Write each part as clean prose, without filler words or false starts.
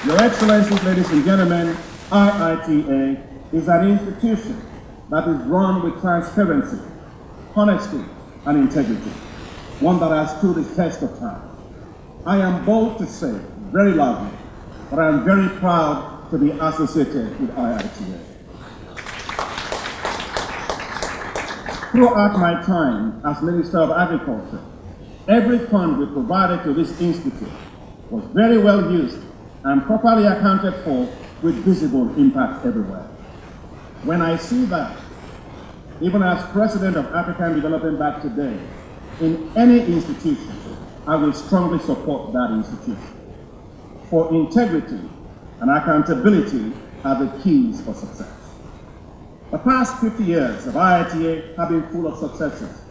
Your Excellencies, ladies and gentlemen, IITA is an institution that is run with transparency, honesty, and integrity, one that has stood the test of time. I am bold to say, very loudly, that I am very proud to be associated with IITA. Throughout my time as Minister of Agriculture, every fund we provided to this institute was very well used and properly accounted for with visible impact everywhere. When I see that, even as President of African Development Bank today, in any institution, I will strongly support that institution. For integrity and accountability are the keys for success. The past 50 years of IITA have been full of successes.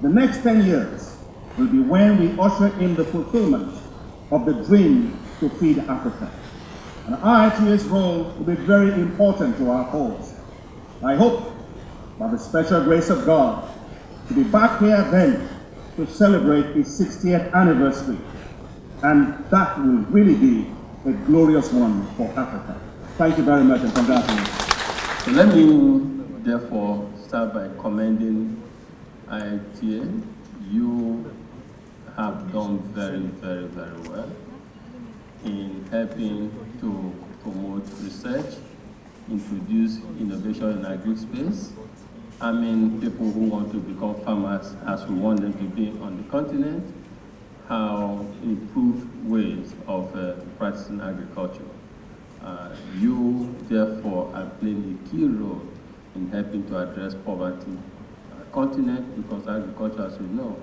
The next 10 years will be when we usher in the fulfillment of the dream to feed Africa. And IITA's role will be very important to our cause. I hope, by the special grace of God, to be back here then to celebrate its 60th anniversary. And that will really be a glorious one for Africa. Thank you very much and congratulations. So let me therefore start by commending IITA. You have done very, very, very well in helping to promote research, introduce innovation in agri-space. I mean, people who want to become farmers as we want them to be on the continent, how improved ways of practicing agriculture. You, therefore, are playing a key role in helping to address poverty on the continent, because agriculture, as we know,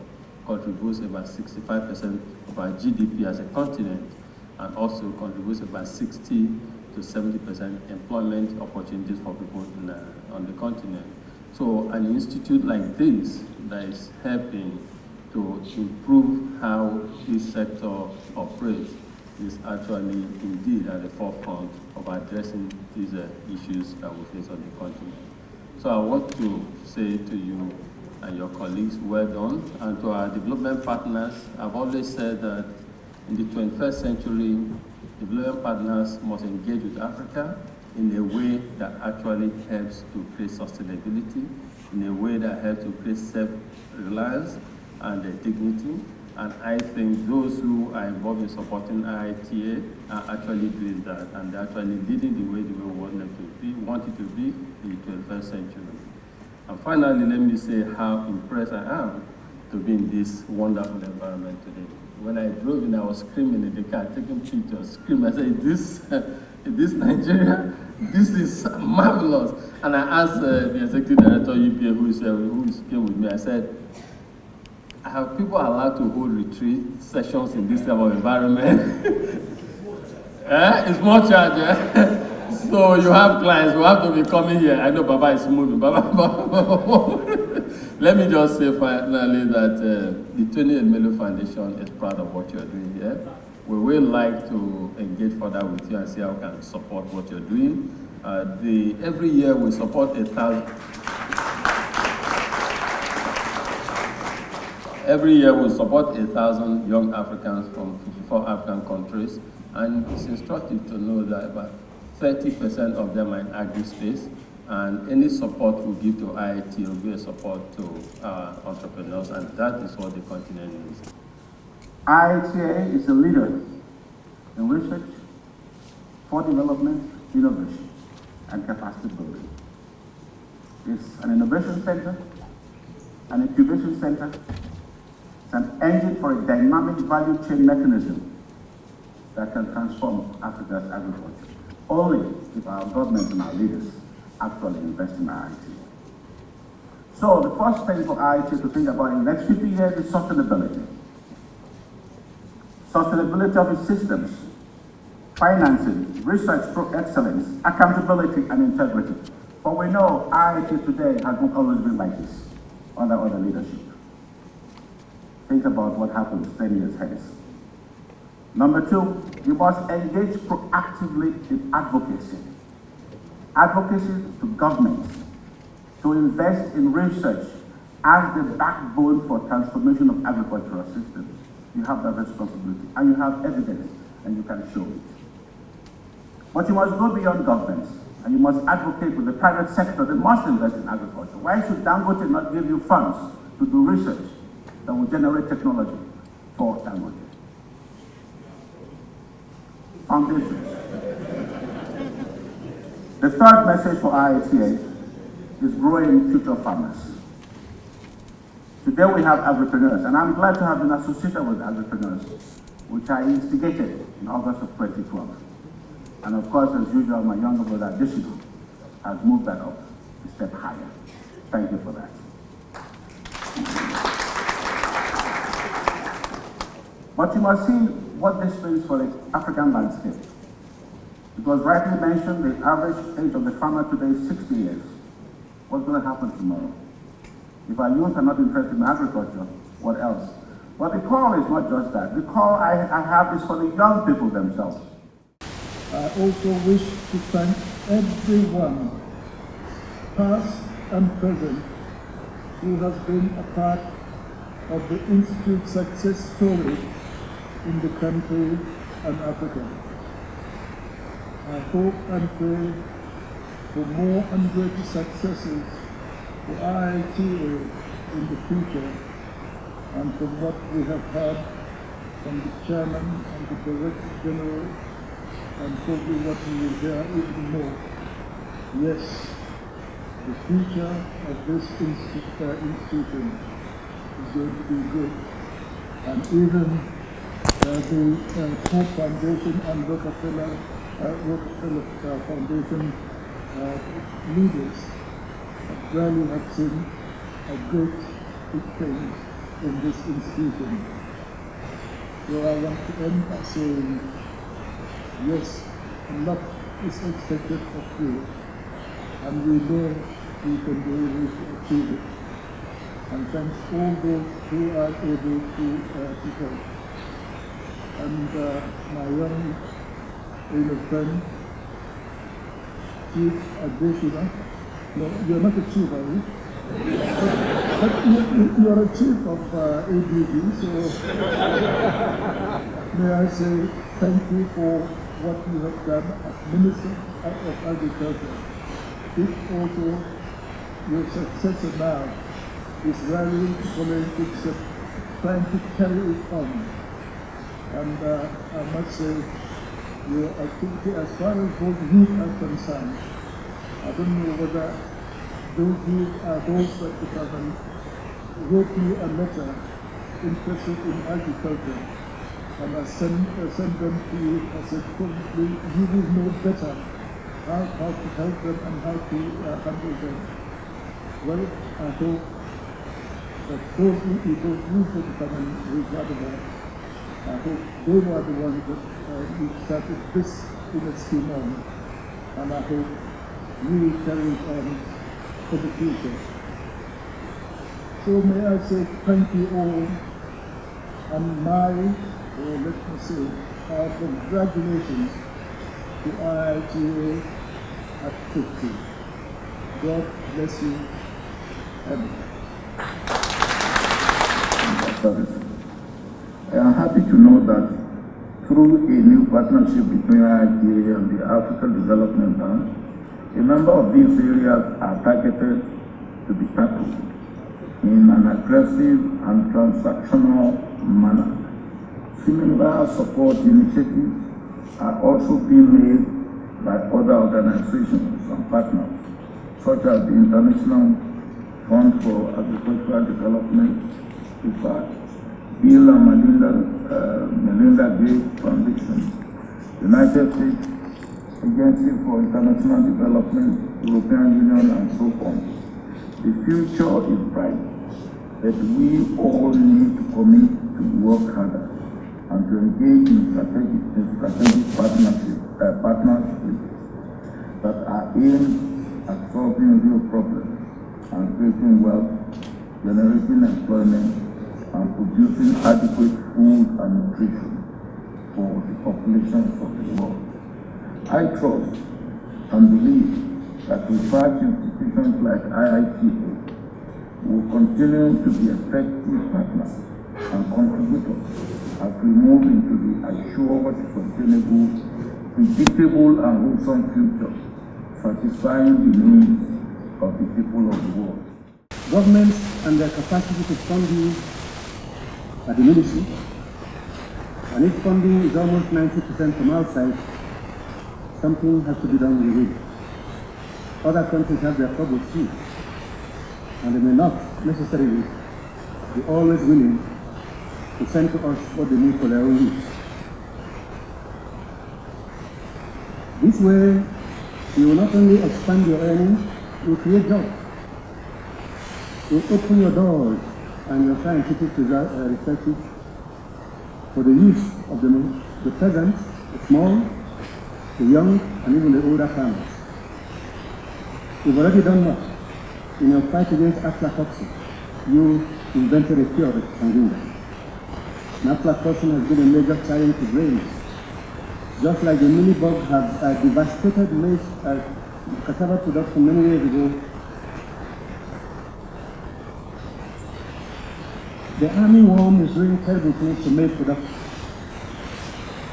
contributes about 65% of our GDP as a continent, and also contributes about 60 to 70% employment opportunities for people on the continent. So an institute like this that is helping to improve how this sector operates is actually indeed at the forefront of addressing these issues that we face on the continent. So I want to say to you and your colleagues, well done. And to our development partners, I've always said that in the 21st century, development partners must engage with Africa in a way that actually helps to create sustainability, in a way that helps to create self-reliance and dignity. And I think those who are involved in supporting IITA are actually doing that, and they're actually leading the way we want them to be, want it to be in the 21st century. And finally, let me say how impressed I am to be in this wonderful environment today. When I drove in, I was screaming in the car, taking pictures, screaming. I said, is this Nigeria? This is marvelous. And I asked the executive director, UPA, who came with me, I said, have people allowed to hold retreat sessions in this type of environment? It's more charge, So you have clients who have to be coming here. I know Baba is moving. Let me just say finally that the Tony Elmelu Foundation is proud of what you're doing here. We will like to engage further with you and see how we can support what you're doing. Every year we support 1,000. Every year we support 1,000 young Africans from 54 African countries, and it's instructive to know that about 30% of them are in agri-space, and any support we give to IIT will be a support to our entrepreneurs, and that is what the continent needs. IITA is a leader in research, for development, innovation, and capacity building. It's an innovation center, an incubation center. It's an engine for a dynamic value chain mechanism that can transform Africa's agriculture, only if our government and our leaders actually invest in IIT. So the first thing for IIT to think about in the next 50 years is sustainability. Sustainability of its systems, financing, research for excellence, accountability, and integrity. But we know IIT today has not always been like this under other leadership. Think about what happens 10 years hence. Number two, you must engage proactively in advocacy. Advocacy to governments to invest in research as the backbone for transformation of agricultural systems. You have that responsibility, and you have evidence, and you can show it. But you must go beyond governments, and you must advocate with the private sector. They must invest in agriculture. Why should Dangote not give you funds to do research that will generate technology for Dangote? Foundations. The third message for IITA is growing future farmers. Today we have agripreneurs, and I'm glad to have been associated with agripreneurs, which I instigated in August of 2012. And of course, as usual, my younger brother, Additional, has moved that up a step higher. Thank you for that. But you must see what this means for the African landscape. It was rightly mentioned the average age of the farmer today is 60 years. What's going to happen tomorrow? If our youth are not interested in agriculture, what else? But the call is not just that. The call I have is for the young people themselves. I also wish to thank everyone, past and present, who has been a part of the Institute's success story in the country and Africa. I hope and pray for more and greater successes for IITA in the future, and from what we have heard from the chairman and the director general, and probably what we will hear even more. Yes, the future of this institution is going to be good, and even the Ford Foundation and Rockefeller Foundation leaders really have seen a great thing in this institution. So I want to end by saying, yes, a lot is expected of you, and we know you can be able to achieve it. And thanks all those who are able to help. And my young friend, Chief Adesina. No, you're not a chief, are you? But you're a chief of ABD, so may I say thank you for what you have done as Minister of Agriculture. If also your successor now is rallying following footsteps, trying to carry it on. And I must say, your activity as far as those youth are concerned, I don't know whether those youth are those that the government wrote me a letter interested in agriculture, and I sent them to you. I said, probably you will know better how to help them and how to handle them. Well, I hope that those youth that the government regarded, I hope they were the ones that we started this in a scheme on, and I hope we will carry it on for the future. So may I say thank you all, and let me say, congratulations to IITA at 50. God bless you, and I am happy to know that through a new partnership between IITA and the African Development Bank, a number of these areas are targeted to be tackled in an aggressive and transactional manner. Similar support initiatives are also being made by other organizations and partners, such as the International Fund for Agricultural Development, IFAD, Bill and Melinda Gates Foundation, United States Agency for International Development, European Union, and so on. The future is bright, but we all need to commit to work harder and to engage in strategic partnerships that are aimed at solving real problems and creating wealth, generating employment, and producing adequate food and nutrition for the populations of the world. I trust and believe that research institutions like IITA will continue to be effective partners and contributors as we move into the assured, sustainable predictable and wholesome future, satisfying the needs of the people of the world. Governments and their capacity to fund you are diminishing, and if funding is almost 90% from outside, something has to be done with it. Other countries have their troubles too, and they may not necessarily be always willing to send to us what they need for their own use. This way, you will not only expand your earnings, you will create jobs. You will open your doors and your scientific researches for the use of the peasants, the small, the young, and even the older farmers. You've already done much. In your fight against aflatoxin, you invented a cure that can do that. Aflatoxin has been a major challenge to grains. Just like the mealybug have devastated maize cassava production many years ago, the armyworm is doing terrible things to maize production,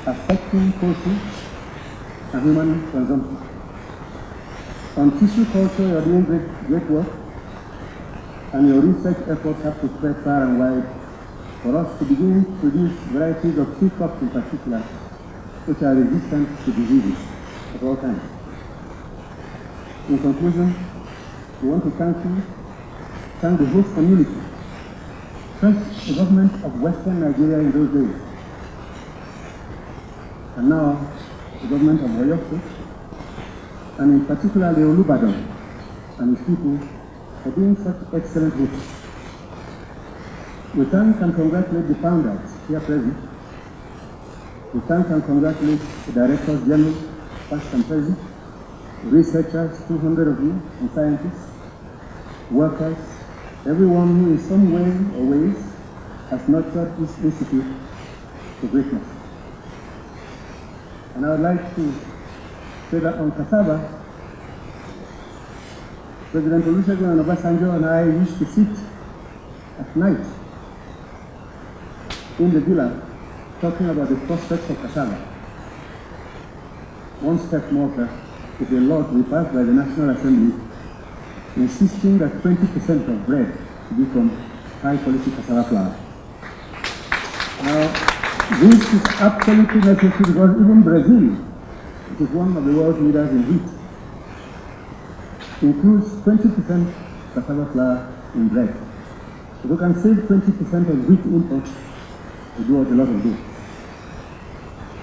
affecting poultry and human consumption. On tissue culture, you're doing great work, and your research efforts have to spread far and wide for us to begin to produce varieties of tree crops in particular, which are resistant to diseases of all kinds. In conclusion, we want to thank the host community, first the government of Western Nigeria in those days, and now the government of Oyo State, and in particular the Olubadan and his people for doing such excellent work. We thank and congratulate the founders here present. We thank and congratulate the directors general, past and present, researchers, 200 of you, and scientists, workers, everyone who in some way or ways has nurtured this institute to greatness. And I would like to say that on cassava, President Olusegun Obasanjo and I used to sit at night in the villa talking about the prospects of cassava. One step more is a law to be passed by the National Assembly insisting that 20% of bread should be from high-quality cassava flour. Now, this is absolutely necessary because even Brazil, which is one of the world's leaders in wheat, includes 20% cassava flour in bread. If we can save 20% of wheat imports, we do a lot of good.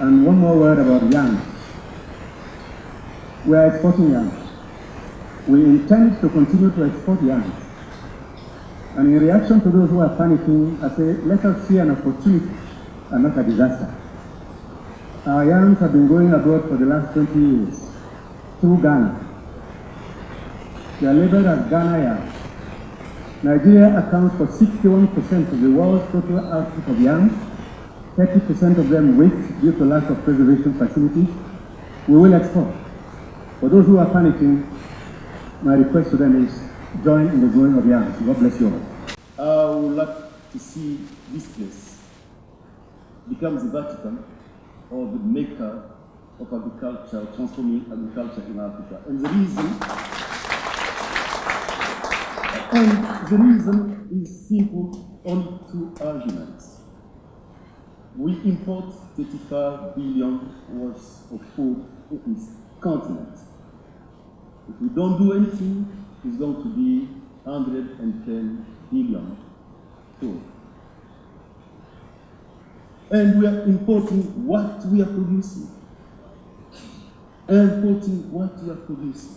And one more word about yams. We are exporting yams. We intend to continue to export yams. And in reaction to those who are panicking, I say, let us see an opportunity and not a disaster. Our yams have been going abroad for the last 20 years through Ghana. They are labeled as Ghana yams. Nigeria accounts for 61% of the world's total output of yams, 30% of them waste due to lack of preservation facilities. We will export. For those who are panicking, my request to them is join in the growing of yams. God bless you all. I would like to see this place become the Vatican or the maker of agriculture, transforming agriculture in Africa. And the reason is simple, only two arguments. We import 35 billion worth of food in this continent. If we don't do anything, it's going to be 110 billion food. And we are importing what we are producing. Importing what we are producing.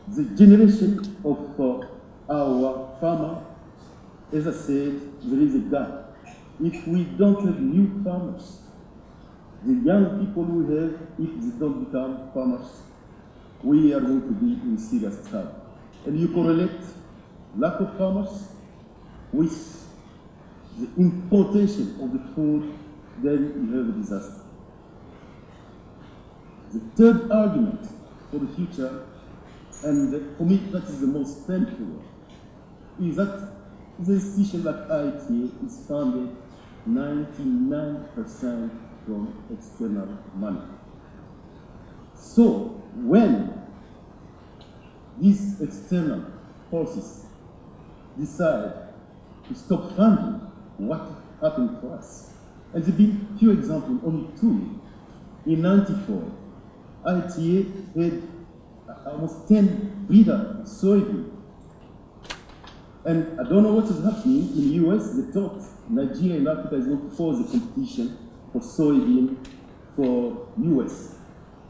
The generation of our farmer, as I said, there is a gap. If we don't have new farmers, the young people we have, if they don't become farmers, we are going to be in serious trouble. And you correlate lack of farmers with the importation of the food, then you have a disaster. The third argument for the future, and for me that is the most painful one, is that the institution like Iita is founded 99% from external money. So when these external forces decide to stop funding, what happened to us? And there have been few examples, only two. In '94, Iita had almost 10 billion soybean. And I don't know what is happening in the US. They thought Nigeria and Africa is not for the competition for soybean for US.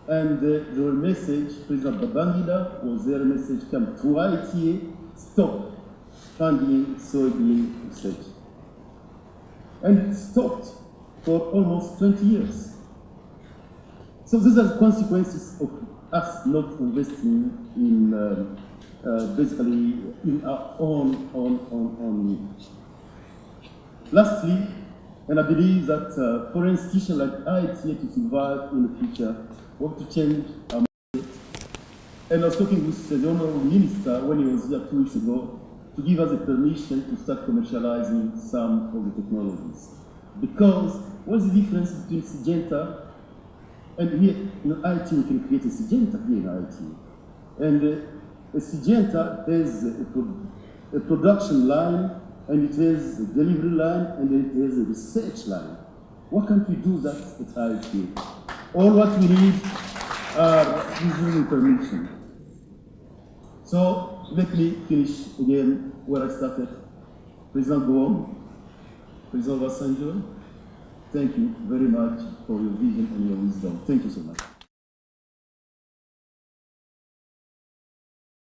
And the message, President Babangida was their message came to Iita, stop funding soybean research. And it stopped for almost 20 years. So these are the consequences of us not investing in basically in our own needs. Lastly, and I believe that for an institution like Iita to survive in the future, we have to change our mindset. And I was talking with the Honorable Minister when he was here 2 weeks ago to give us the permission to start commercializing some of the technologies. Because what's the difference between Syngenta and here in Iita we can create a Syngenta here in Iita. And a Syngenta has a production line, and it has a delivery line, and it has a research line. Why can't we do that at Iita? All what we need are using permission. So let me finish again where I started. President Gowon, President Obasanjo, thank you very much for your vision and your wisdom. Thank you so much.